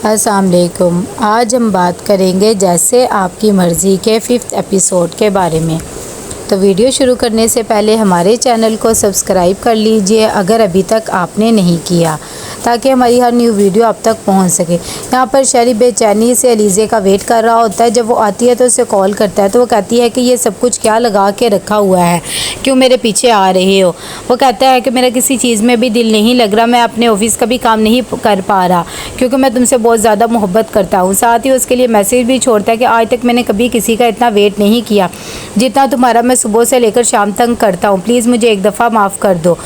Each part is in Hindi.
अस्सलाम वालेकुम। आज हम बात करेंगे जैसे आपकी मर्ज़ी के 5th एपिसोड के बारे में। तो वीडियो शुरू करने से पहले हमारे चैनल को सब्सक्राइब कर लीजिए अगर अभी तक आपने नहीं किया, ताकि हमारी हर न्यू वीडियो आप तक पहुंच सके। यहाँ पर शहरी बेचैनी से अलीज़े का वेट कर रहा होता है। जब वो आती है तो उसे कॉल करता है तो वो कहती है कि ये सब कुछ क्या लगा के रखा हुआ है, क्यों मेरे पीछे आ रहे हो। वो कहता है कि मेरा किसी चीज़ में भी दिल नहीं लग रहा, मैं अपने ऑफिस का भी काम नहीं कर पा रहा क्योंकि मैं तुमसे बहुत ज़्यादा मोहब्बत करता हूँ। साथ ही उसके लिए मैसेज भी छोड़ता है कि आज तक मैंने कभी किसी का इतना वेट नहीं किया जितना तुम्हारा मैं सुबह से लेकर शाम तक करता हूँ, प्लीज़ मुझे एक दफ़ा माफ़ कर दो।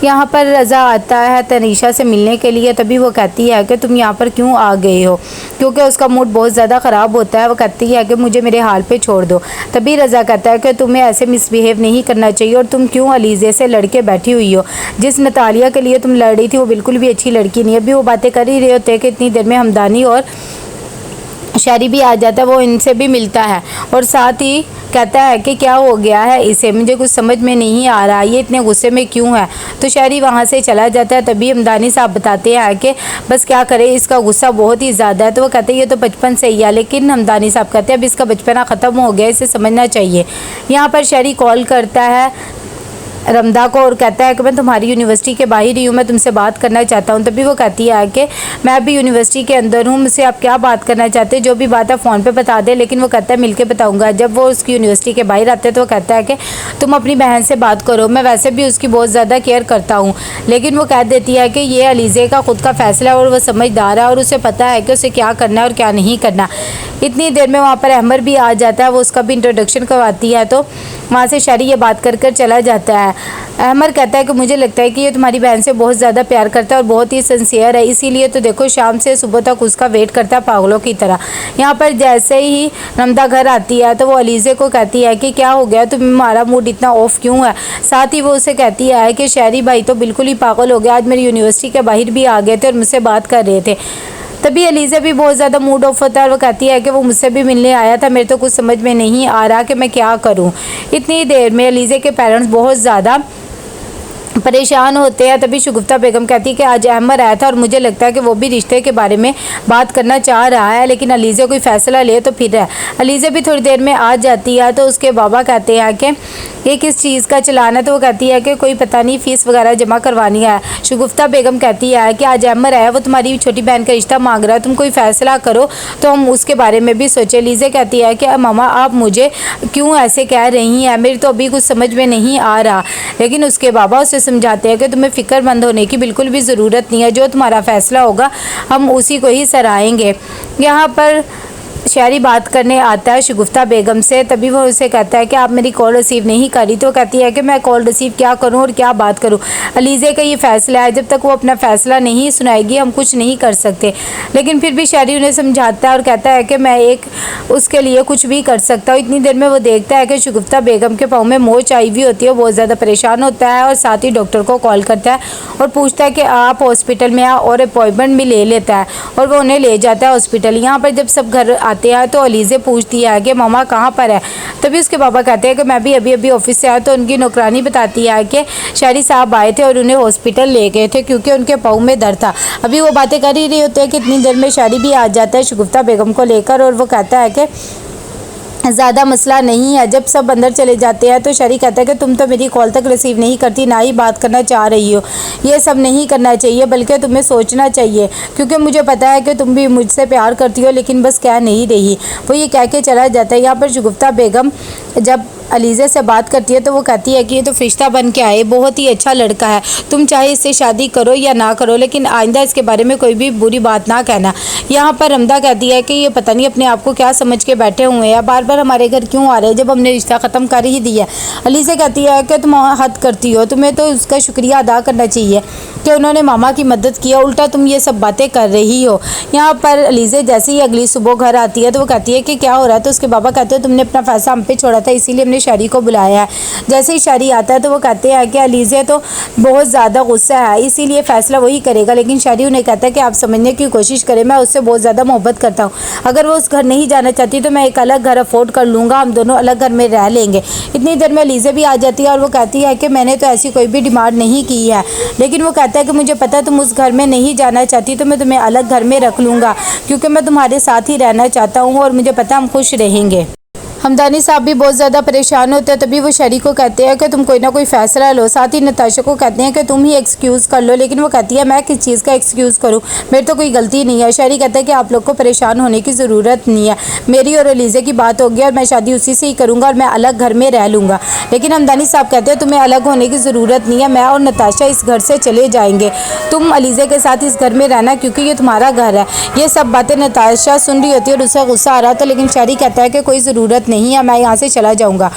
यहाँ पर रज़ा आता है तनीशा से मिलने के लिए, तभी वो कहती है कि तुम यहाँ पर क्यों आ गए हो, क्योंकि उसका मूड बहुत ज़्यादा ख़राब होता है। वो कहती है कि मुझे मेरे हाल पे छोड़ दो। तभी रज़ा कहता है कि तुम्हें ऐसे मिसबिहेव नहीं करना चाहिए और तुम क्यों अलीज़े से लड़के बैठी हुई हो। जिस नतालिया के लिए तुम लड़ रही थी वो बिल्कुल भी अच्छी लड़की नहीं है। अभी वो बातें कर ही रहे होते हैं कि इतनी देर में हमदानी और शहरी भी आ जाता है, वो इनसे भी मिलता है और साथ ही कहता है कि क्या हो गया है इसे, मुझे कुछ समझ में नहीं आ रहा, ये इतने गुस्से में क्यों है। तो शहरी वहाँ से चला जाता है। तभी हमदानी साहब बताते हैं कि बस क्या करे, इसका गुस्सा बहुत ही ज़्यादा है। तो वो कहते हैं ये तो बचपन से ही है, लेकिन हमदानी साहब कहते हैं अब इसका बचपना ख़त्म हो गया, इसे समझना चाहिए। यहाँ पर शहरी कॉल करता है रमदा को और कहता है कि मैं तुम्हारी यूनिवर्सिटी के बाहर ही हूँ, मैं तुमसे बात करना चाहता हूँ। तभी वो कहती है कि मैं अभी यूनिवर्सिटी के अंदर हूँ, मुझसे आप क्या बात करना चाहते हैं, जो भी बात है फ़ोन पे बता दे। लेकिन वो कहता है मिलके बताऊँगा। जब वो उसकी यूनिवर्सिटी के बाहर आते हैं तो वो कहता है कि तुम अपनी बहन से बात करो, मैं वैसे भी उसकी बहुत ज़्यादा केयर करता हूँ। लेकिन वो कह देती है कि ये अलीज़े का ख़ुद का फ़ैसला है और वो समझदार है और उसे पता है कि उसे क्या करना है और क्या नहीं करना। इतनी देर में वहाँ पर अहमर भी आ जाता है, वो उसका भी इंट्रोडक्शन करवाती है। तो वहाँ से शहरी ये बात कर चला जाता है। अहमर कहता है कि मुझे लगता है कि ये तुम्हारी बहन से बहुत ज़्यादा प्यार करता है और बहुत ही सिंसियर है, इसीलिए तो देखो शाम से सुबह तक उसका वेट करता है पागलों की तरह। यहाँ पर जैसे ही रमदा घर आती है तो वो अलीज़े को कहती है कि क्या हो गया, तुम्हारा मूड इतना ऑफ क्यों है। साथ ही वो उसे कहती है कि शहरी भाई तो बिल्कुल ही पागल हो गया, आज मेरी यूनिवर्सिटी के बाहर भी आ गए थे और मुझसे बात कर रहे थे। तभी अलीज़ा भी बहुत ज़्यादा मूड ऑफ होता है और वो कहती है कि वो मुझसे भी मिलने आया था, मेरे तो कुछ समझ में नहीं आ रहा कि मैं क्या करूं। इतनी देर में अलीज़ा के पेरेंट्स बहुत ज़्यादा परेशान होते हैं। तभी शगुफ्ता बेगम कहती है कि आज अहमर आया था और मुझे लगता है कि वो भी रिश्ते के बारे में बात करना चाह रहा है, लेकिन अलीज़ा कोई फ़ैसला ले तो फिर है। अलीज़ा भी थोड़ी देर में आ जाती है तो उसके बाबा कहते हैं कि ये किस चीज़ का चलान है। तो वो कहती है कि कोई पता नहीं फ़ीस वगैरह जमा करवानी है। शगुफ्ता बेगम कहती है कि आज अहमर आया, वो तुम्हारी छोटी बहन का रिश्ता मांग रहा है, तुम कोई फ़ैसला करो तो हम उसके बारे में भी सोचें। अलीज़ा कहती है कि मामा आप मुझे क्यों ऐसे कह रही हैं, मेरी तो अभी कुछ समझ में नहीं आ रहा। लेकिन उसके बाबा उसे समझाते हैं कि तुम्हें फ़िक्रमंद होने की बिल्कुल भी ज़रूरत नहीं है, जो तुम्हारा फ़ैसला होगा हम उसी को ही सराहेंगे। यहाँ पर शहरी बात करने आता है शगुफ्ता बेगम से। तभी वो उसे कहता है कि आप मेरी कॉल रिसीव नहीं करी। तो कहती है कि मैं कॉल रिसीव क्या करूं और क्या बात करूं, अलीज़े का ये फ़ैसला है, जब तक वो अपना फ़ैसला नहीं सुनाएगी हम कुछ नहीं कर सकते। लेकिन फिर भी शहरी उन्हें समझाता है और कहता है कि मैं उसके लिए कुछ भी कर सकता हूँ। इतनी देर में वो देखता है कि शगुफ्ता बेगम के पाँव में मोच आई हुई होती है, वो बहुत ज़्यादा परेशान होता है और साथ ही डॉक्टर को कॉल करता है और पूछता है कि आप हॉस्पिटल में आ और अपॉइंटमेंट भी ले लेता है और वो उन्हें ले जाता है हॉस्पिटल। यहाँ पर जब सब घर आते हैं तो अलीज़ा पूछती है कि मामा कहाँ पर है। तभी उसके बाबा कहते हैं कि मैं भी अभी ऑफिस से आया। तो उनकी नौकरानी बताती है कि शहरी साहब आए थे और उन्हें हॉस्पिटल ले गए थे क्योंकि उनके पाँव में दर्द था। अभी वो बातें कर ही रही होते हैं कि इतनी देर में शहरी भी आ जाता है शगुफ्ता बेगम को लेकर और वो कहता है कि ज़्यादा मसला नहीं है। जब सब अंदर चले जाते हैं तो शहरी कहता है कि तुम तो मेरी कॉल तक रिसीव नहीं करती, ना ही बात करना चाह रही हो। ये सब नहीं करना चाहिए, बल्कि तुम्हें सोचना चाहिए, क्योंकि मुझे पता है कि तुम भी मुझसे प्यार करती हो, लेकिन बस कह नहीं रही। वो ये कह के चला जाता है। यहाँ पर शगुफ्ता बेगम जब अलीज़ा से बात करती है तो वो कहती है कि ये तो फरिश्ता बन के आए, बहुत ही अच्छा लड़का है, तुम चाहे इससे शादी करो या ना करो, लेकिन आइंदा इसके बारे में कोई भी बुरी बात ना कहना। यहाँ पर रमदा कहती है कि ये पता नहीं अपने आप को क्या समझ के बैठे हुए हैं, बार बार हमारे घर क्यों आ रहे हैं जब हमने रिश्ता ख़त्म कर ही दिया। अलीज़ा कहती है कि तुम हद करती हो, तुम्हें तो उसका शुक्रिया अदा करना चाहिए कि उन्होंने मामा की मदद की, उल्टा तुम ये सब बातें कर रही हो। यहाँ पर अलीज़ा जैसे ही अगली सुबह घर आती है तो वो कहती है कि क्या हो रहा है। तो उसके बाबा कहते हैं तुमने अपना फ़ैसला हम पे छोड़ा था, इसीलिए हमने शारी को बुलाया है। जैसे ही शारी आता है तो वो कहते हैं कि अलीज़ा तो बहुत ज़्यादा गुस्सा है, इसीलिए फ़ैसला वही करेगा। लेकिन शारी उन्हें कहता है कि आप समझने की कोशिश करें, मैं उससे बहुत ज़्यादा मोहब्बत करता हूँ। अगर वो उस घर नहीं जाना चाहती तो मैं एक अलग घर अफोर्ड कर लूँगा, हम दोनों अलग घर में रह लेंगे। इतनी देर में अलीज़ा भी आ जाती है और वो कहती है कि मैंने तो ऐसी कोई भी डिमांड नहीं की है। लेकिन वो कहता है कि मुझे पता है तुम उस घर में नहीं जाना चाहती, तो मैं तुम्हें अलग घर में रख लूँगा, क्योंकि मैं तुम्हारे साथ ही रहना चाहता हूँ और मुझे पता हम खुश रहेंगे। हमदानी साहब भी बहुत ज़्यादा परेशान होते हैं। तभी वो शरी को कहते हैं कि तुम कोई ना कोई फ़ैसला लो। साथ ही नताशा को कहते हैं कि तुम ही एक्सक्यूज़ कर लो। लेकिन वो कहती है मैं किस चीज़ का एक्सक्यूज़ करूँ, मेरी तो कोई गलती नहीं है। शरी कहता है कि आप लोग को परेशान होने की ज़रूरत नहीं है, मेरी और अलीज़ा की बात होगी और मैं शादी उसी से ही करूँगा और मैं अलग घर में रह लूँगा। लेकिन हमदानी साहब कहते हैं तुम्हें अलग होने की ज़रूरत नहीं है, मैं और नताशा इस घर से चले जाएंगे, तुम अलीज़ा के साथ इस घर में रहना क्योंकि ये तुम्हारा घर है। ये सब बातें नताशा सुन रही होती है और उसे गुस्सा आ रहा था। लेकिन शरी कहता है कि कोई ज़रूरत नहीं है, मैं यहाँ से चला जाऊंगा।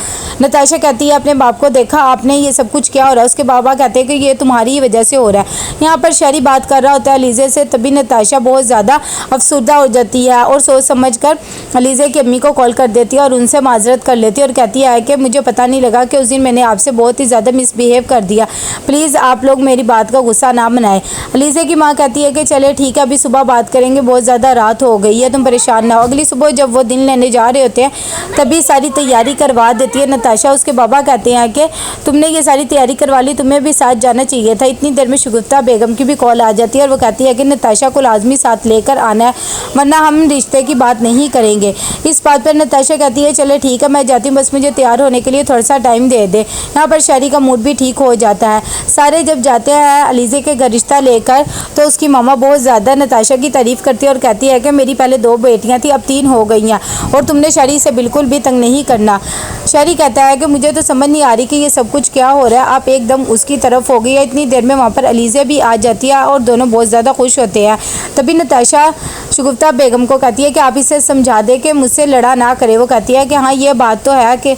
नताशा कहती है अपने बाप को देखा आपने, ये सब कुछ क्या हो रहा है। उसके बाबा कहते हैं कि ये तुम्हारी ही वजह से हो रहा है। यहाँ पर शरी बात कर रहा होता है अलीज़ा से। तभी नताशा बहुत ज़्यादा अफसुर्दा हो जाती है और सोच समझ कर अलीज़ा की अम्मी को कॉल कर देती है और उनसे माजरत कर लेती है और कहती है कि मुझे पता नहीं लगा कि उस दिन मैंने आपसे बहुत ही ज़्यादा मिसबिहेव कर दिया, प्लीज़ आप लोग मेरी बात का गुस्सा ना मनाएं। अलीज़ा की माँ कहती है कि चले ठीक है, अभी सुबह बात करेंगे, बहुत ज़्यादा रात हो गई है, तुम परेशान ना हो। अगली सुबह जब वो दिन लेने जा रहे होते हैं तभी सारी तैयारी करवा देती है नताशा। उसके बाबा कहते हैं कि तुमने ये सारी तैयारी करवा ली, तुम्हें भी साथ जाना चाहिए था। इतनी देर में शगुफ्ता बेगम की भी कॉल आ जाती है और वो कहती है कि नताशा को लाजमी साथ लेकर आना है, वरना हम रिश्ते की बात नहीं करेंगे। इस बात पर नताशा कहती है चले ठीक है, मैं जाती हूँ, बस मुझे तैयार होने के लिए थोड़ा सा टाइम दे दे। यहाँ पर शरी का मूड भी ठीक हो जाता है। सारे जब जाते हैं अलीज़ा के घर रिश्ता लेकर तो उसकी मामा बहुत ज़्यादा नताशा की तारीफ़ करती है और कहती है कि मेरी पहले 2 बेटियाँ थी, अब 3 हो गई हैं और तुमने शरी से बिल्कुल भी तंग नहीं करना। शरी कहता है कि मुझे तो समझ नहीं आ रही कि ये सब कुछ क्या हो रहा है, आप एकदम उसकी तरफ हो गई है। इतनी देर में वहाँ पर अलीज़ा भी आ जाती है और दोनों बहुत ज़्यादा खुश होते हैं। तभी नताशा शगुफ्ता बेगम को कहती है कि आप इसे समझा दे कि मुझसे लड़ा ना करे। वो कहती है कि हाँ ये बात तो है। कि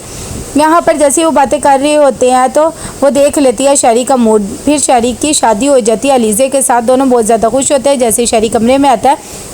यहाँ पर जैसे वो बातें कर रहे होते हैं तो वो देख लेती है शरी का मूड। फिर शरी की शादी हो जाती है अलीज़ा के साथ, दोनों बहुत ज़्यादा खुश होते हैं। जैसे शरी कमरे में आता है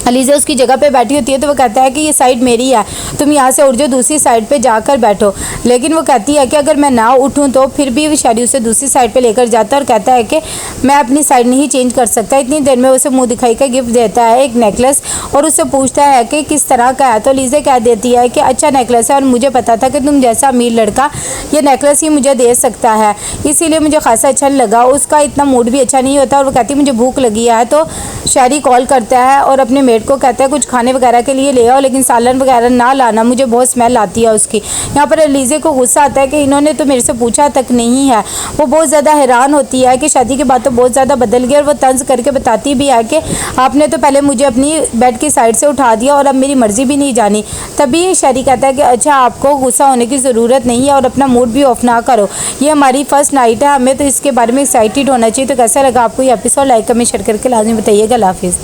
अलीज़ा उसकी जगह पे बैठी होती है तो वो कहता है कि ये साइड मेरी है, तुम यहाँ से उठ जाओ, दूसरी साइड पे जाकर बैठो। लेकिन वो कहती है कि अगर मैं ना उठूँ तो फिर भी शरी उसे दूसरी साइड पे लेकर जाता है और कहता है कि मैं अपनी साइड नहीं चेंज कर सकता। इतनी देर में उसे मुँह दिखाई का गिफ्ट देता है एक नेकलेस और उससे पूछता है कि किस तरह का है। तो अलीज़ा कह देती है कि अच्छा नेकलेस है और मुझे पता था कि तुम जैसा अमीर लड़का ये नेकलेस ही मुझे दे सकता है, इसीलिए मुझे खासा अच्छा लगा। उसका इतना मूड भी अच्छा नहीं होता और वो कहती है मुझे भूख लगी है। तो शरी कॉल करता है और अपने मेड को कहता है कुछ खाने वगैरह के लिए ले आओ, लेकिन सालन वगैरह ना लाना, मुझे बहुत स्मेल आती है उसकी। यहाँ पर अलीज़ा को गुस्सा आता है कि इन्होंने तो मेरे से पूछा तक नहीं है। वो बहुत ज़्यादा हैरान होती है कि शादी के बाद तो बहुत ज़्यादा बदल गई और वो तंज करके बताती भी है कि आपने तो पहले मुझे अपनी बेड की साइड से उठा दिया और अब मेरी मर्ज़ी भी नहीं जानी। तभी शरी कहता है कि अच्छा आपको गुस्सा होने की ज़रूरत नहीं है और अपना मूड भी ऑफ ना करो, ये हमारी फर्स्ट नाइट है, हमें तो इसके बारे में एक्साइटेड होना चाहिए। तो कैसा लगा आपको ये एपिसोड, लाइक कमेंट शेयर करके लाजमी बताइएगा। अल्लाह हाफिज़।